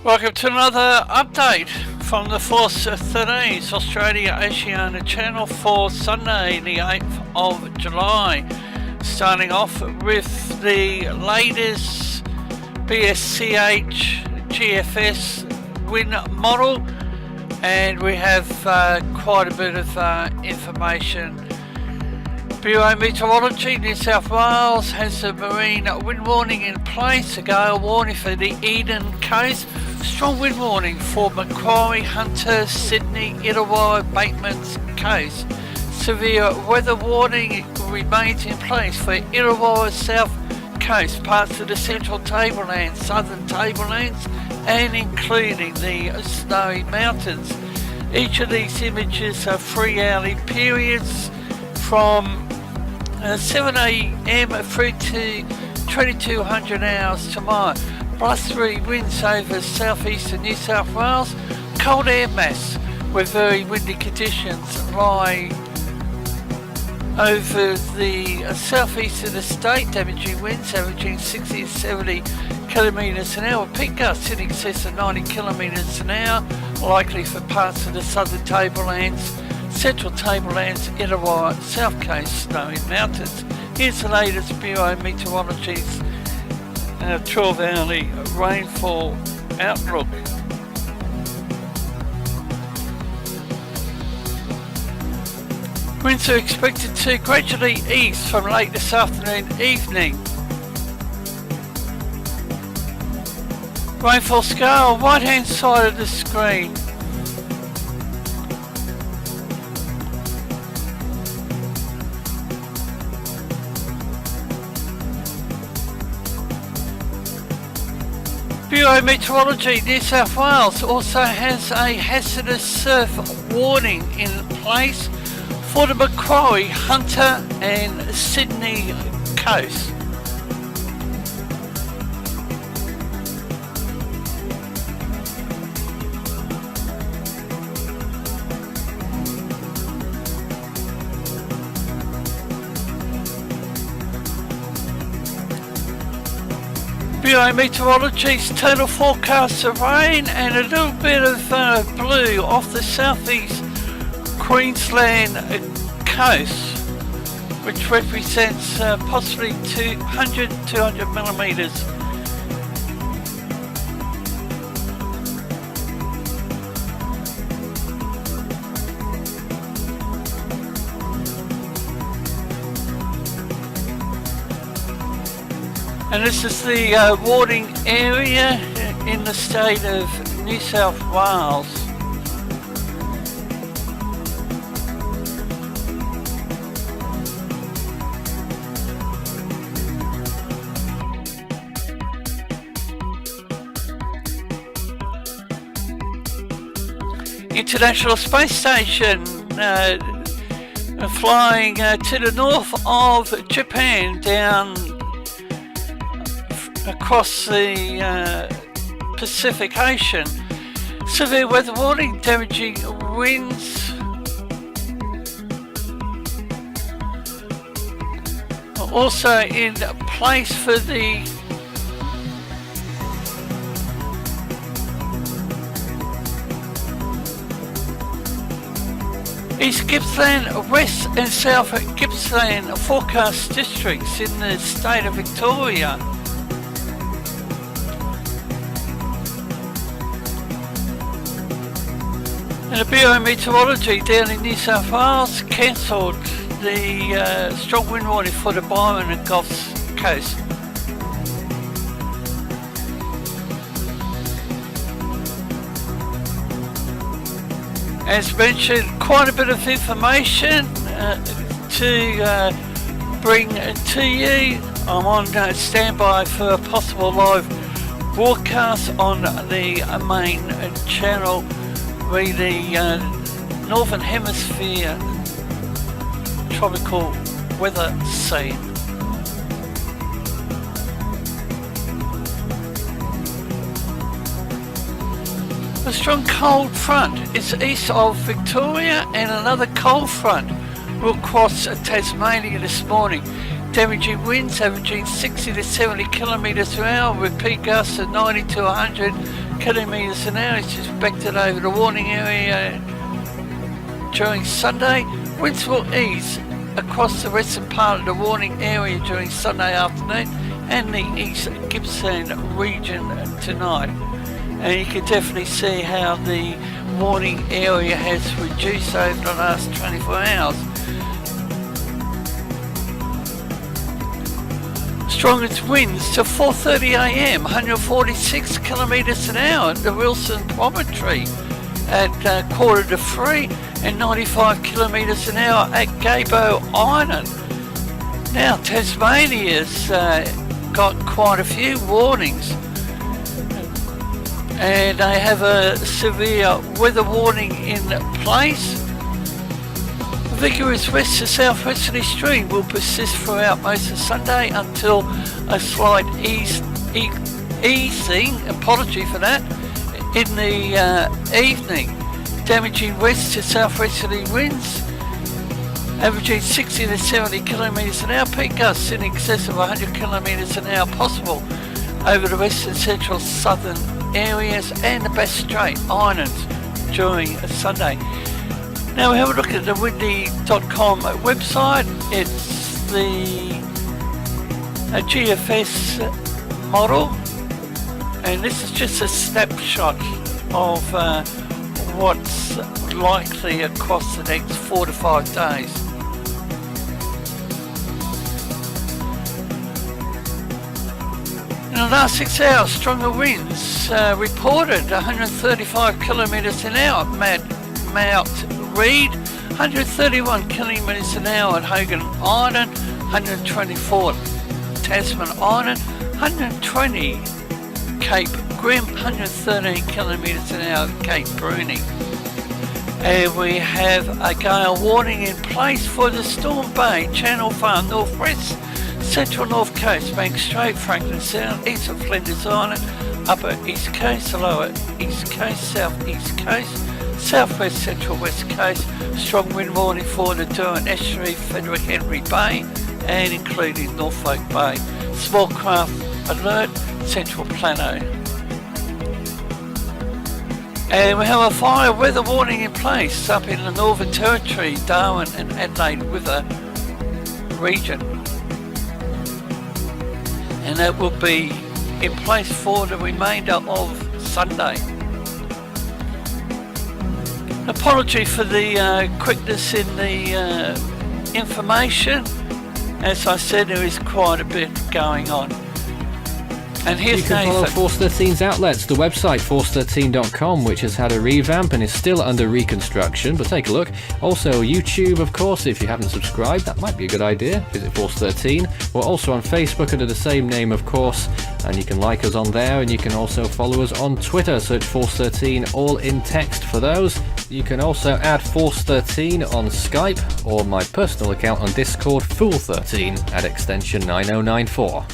Welcome to another update from the Force 13's Australia Oceania channel for Sunday the 8th of July. Starting off with the latest BSCH GFS wind model, and we have quite a bit of information. Bureau Meteorology New South Wales has a marine wind warning in place, a gale warning for the Eden Coast, strong wind warning for Macquarie, Hunter, Sydney, Illawarra, Batemans Coast. Severe weather warning remains in place for Illawarra South Coast, parts of the Central Tablelands, Southern Tablelands, and including the Snowy Mountains. Each of these images are 3 hourly periods from 7 AM through to 2200 hours tomorrow. +3 winds over southeastern New South Wales. Cold air mass with very windy conditions lie over the southeast of the state, damaging winds averaging 60 to 70 kilometres an hour, peak gusts in excess of 90 kilometres an hour, likely for parts of the southern tablelands, Central Tablelands, Illawarra, South Coast, Snowy Mountains. Here's the latest Bureau Meteorology's 12-hourly rainfall outlook. Winds are expected to gradually east from late this afternoon evening. Rainfall scale, right hand side of the screen. Bureau Meteorology New South Wales also has a hazardous surf warning in place for the Macquarie, Hunter and Sydney coast. Bureau Meteorology's total forecast of rain and a little bit of blue off the southeast Queensland coast, which represents possibly 200 millimetres. And this is the warning area in the state of New South Wales. International Space Station flying to the north of Japan down across the Pacific Ocean. Severe weather warning, damaging winds. Also in place for the East Gippsland, West and South Gippsland forecast districts in the state of Victoria. And the Bureau of Meteorology down in New South Wales cancelled the strong wind warning for the Byron and Gulf Coast. As mentioned, quite a bit of information to bring to you. I'm on standby for a possible live broadcast on the main channel with the Northern Hemisphere tropical weather scene. A strong cold front is east of Victoria, and another cold front will cross Tasmania this morning, damaging winds averaging 60 to 70 kilometres per hour with peak gusts of 90 to 100 kilometres an hour is expected over the warning area during Sunday. Winds will ease across the western part of the warning area during Sunday afternoon and the East Gippsland region tonight. And you can definitely see how the warning area has reduced over the last 24 hours. Strongest winds to 4:30 AM, 146 kilometres an hour at the Wilson Promontory at 2:45 and 95 kilometres an hour at Gabo Island. Now Tasmania's got quite a few warnings, and they have a severe weather warning in place. A vigorous west to southwesterly stream will persist throughout most of Sunday until a slight easing, apology for that, in the evening. Damaging west to southwesterly winds averaging 60 to 70 kilometres an hour, peak gusts in excess of 100 kilometres an hour possible over the western central southern areas and the Bass Strait Islands during Sunday. Now we have a look at the windy.com website. It's the GFS model, and this is just a snapshot of what's likely across the next 4 to 5 days. In the last 6 hours, stronger winds reported 135 kilometres an hour at Mount Reid, 131 kilometres an hour at Hogan Island, 124 Tasman Island, 120 Cape Grim, 113 kilometres an hour at Cape Bruni. And we have a gale warning in place for the Storm Bay, Channel Farm, Northwest, Central North Coast, Bank Strait, Franklin Sound, east of Flinders Island, Upper East Coast, Lower East Coast, South East Coast, Southwest Central West Coast. Strong wind warning for the Durham Estuary, Frederick Henry Bay, and including Norfolk Bay. Small craft alert, Central Plateau. And we have a fire weather warning in place up in the Northern Territory, Darwin and Adelaide River region. And that will be in place for the remainder of Sunday. Apology for the quickness in the information. As I said, there is quite a bit going on. And here's you can Nathan. follow Force 13's outlets, the website force13.com, which has had a revamp and is still under reconstruction, but take a look. Also YouTube, of course, if you haven't subscribed, that might be a good idea. Visit Force 13. We're also on Facebook under the same name, of course, and you can like us on there, and you can also follow us on Twitter. Search Force 13, all in text for those. You can also add Force 13 on Skype or my personal account on Discord, Fool13, at extension 9094.